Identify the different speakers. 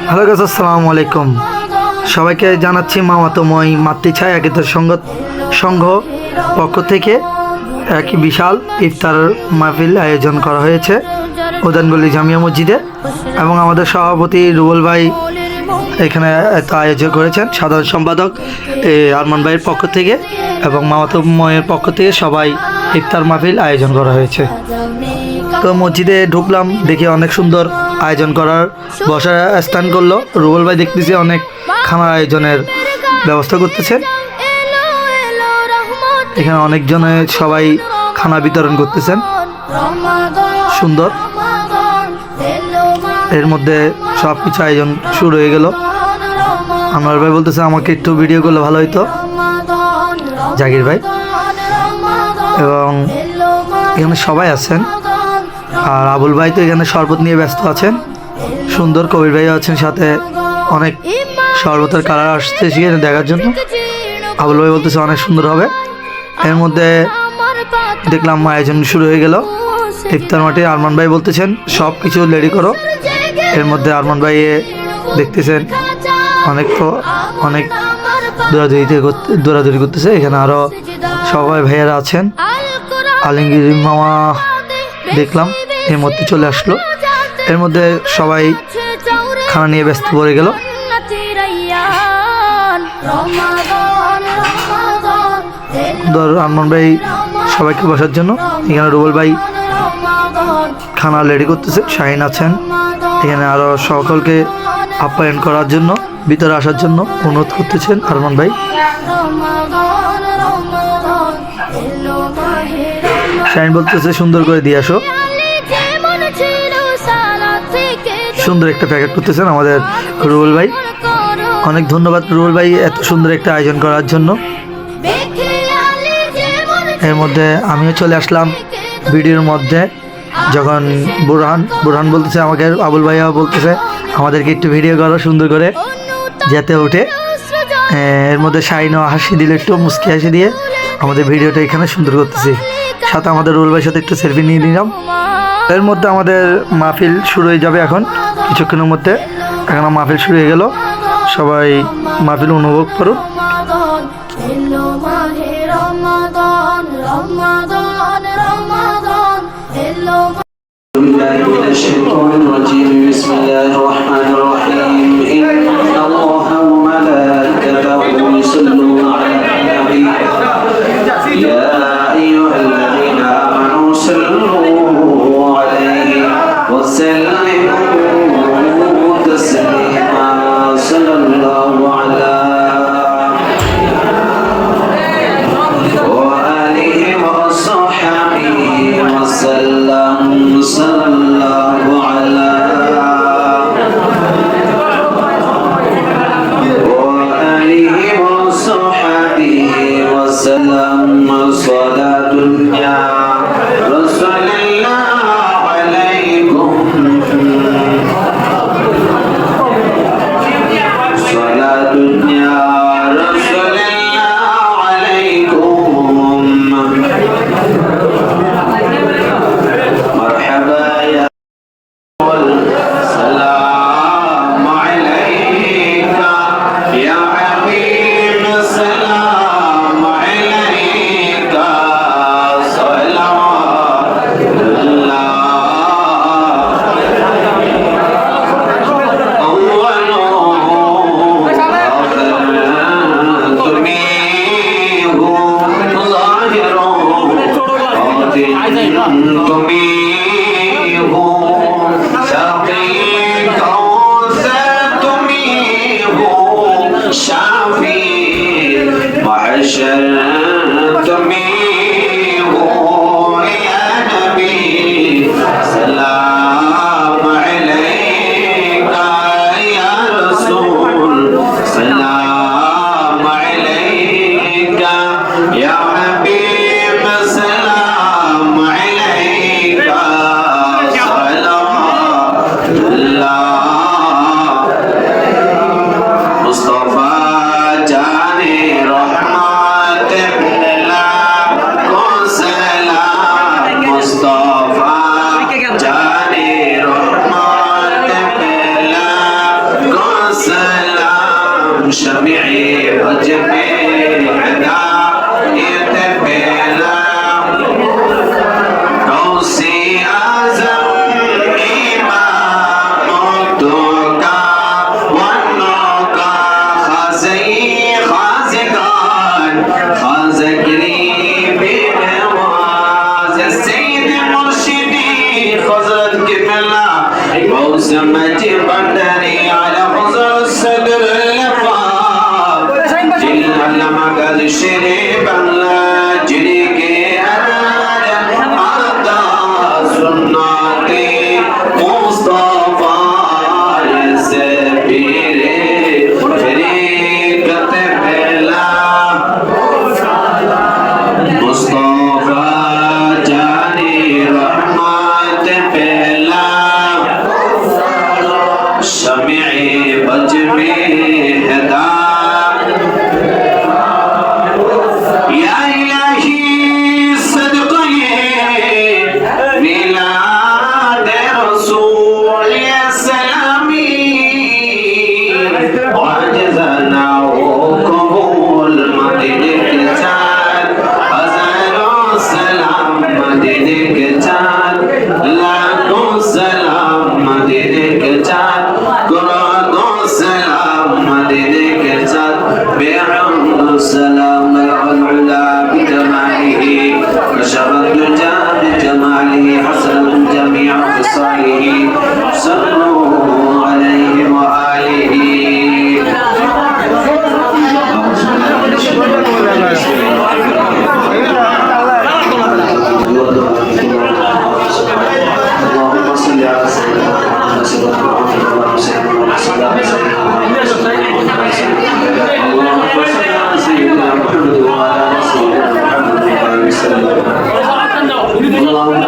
Speaker 1: Hello guys, আসসালামু আলাইকুম। সবাইকে জানাচ্ছি মামাতময় মাতৃছায়া একতার সংঘ পক্ষ থেকে এক বিশাল ইফতার মাহফিল আয়োজন করা হয়েছে উদানগলি জামিয়া মসজিদে, এবং আমাদের সভাপতি রুবেল ভাই এখানে এত আয়োজন করেছেন, সাধারণ সম্পাদক আরমান ভাইয়ের পক্ষ থেকে এবং মামাতময়ের পক্ষ থেকে সবাই ইফতার মাহফিল আয়োজন করা হয়েছে। তো মসজিদে ঢুকলাম, দেখি অনেক সুন্দর আয়োজন করার বসার স্থান করলো। রুবেল ভাই দেখতেছি অনেক খানার আয়োজনের ব্যবস্থা করতেছেন। এখানে অনেকজনে সবাই খানা বিতরণ করতেছেন, সুন্দর। এর মধ্যে সব কিছু আয়োজন শুরু হয়ে গেল। আমার ভাই বলতেছে আমাকে একটু ভিডিও করলে ভালো হইতো, জাকির ভাই, এবং এখানে সবাই আছেন। আর আবুল ভাই তো এখানে শরবত নিয়ে ব্যস্ত আছেন, সুন্দর। কবির ভাই আছেন সাথে, অনেক শরবতের কালার আসছে সেখানে দেখার জন্য। আবুল ভাই বলতেছে অনেক সুন্দর হবে। এর মধ্যে দেখলাম আয়োজন শুরু হয়ে গেল ইফতার মাঠে। আরমান ভাই বলতেছেন সব কিছু রেডি করো। এর মধ্যে আরমান ভাই দেখতেছেন অনেক দৌড়াদৌড়ি করতেছে। এখানে আরও সবাই ভাইয়ারা আছেন। আলমগীর মামা দেখলাম এর মধ্যে চলে আসলো। এর মধ্যে সবাই খানা নিয়ে ব্যস্ত পড়ে গেল। আরমান ভাই সবাইকে বসার জন্য এখানে রুবেল ভাই খানা রেডি করতেছে, শাহিন আছেন এখানে। আরও সকলকে আপ্যায়ন করার জন্য, ভিতরে আসার জন্য অনুরোধ করতেছেন আরমান ভাই। শাহিন বলতেছে সুন্দর করে দিয়ে আসো। সুন্দর একটা প্যাকেট করতেছেন আমাদের রুবেল ভাই। অনেক ধন্যবাদ রুবেল ভাই এত সুন্দর একটা আয়োজন করার জন্য। এর মধ্যে আমিও চলে আসলাম ভিডিওর মধ্যে। যখন বুরহান বলতেছে আমাকে, আবুল ভাইয়া বলতেছে আমাদেরকে একটু ভিডিও করো সুন্দর করে যেতে উঠে। এর মধ্যে শাইনও হাসি দিল, একটু মুস্কি হাসি দিয়ে আমাদের ভিডিওটা এখানে সুন্দর করতেছি। সাথে আমাদের রুবেল ভাইয়ের সাথে একটু সেলফি নিয়ে নিলাম। এর মধ্যে আমাদের মাহফিল শুরু হয়ে যাবে এখন কিছুক্ষণের মধ্যে। এখন মাহফিল শুরু হয়ে গেল, সবাই মাহফিল উপভোগ করুন।
Speaker 2: शमीए बज में हिदायत फैला गौसे आज़म इमामतों का वन्नों का खाज़ई खाज़गान खाज़गरी बेनवाज सैयद मुर्शिदी हज़रत किबला गौस मजी बंदरी आला हुज़ूर सदर लफ़ाज़ जिल अल्लामा गज़ शेरे बंगला जिले के आता सुन्नते मुस्तफ़ा से पीरे तरीक़त फैला मुस्तफ़ा जाने रहमत फैला शमीए बज में हिदा या इलाही सदक़े मिलाद रसूल सलामी वाजज़ना कबूल मदीने के चाँद हज़ारों सलाम मदीने के चाँद लाखों सलाम मदीने के चाँद करोड़ों सलाम मदीने के चाँद बेहद सलाम अलहुल्ला बिजमालिही कशरत दुजा बिजमालिही हसनत जमीअ खिसालिही सल्लु अलैहि व आलिही اللهم صل على سيدنا محمد اللهم صل على سيدنا محمد وعلى آل سيدنا محمد وسلم اللهم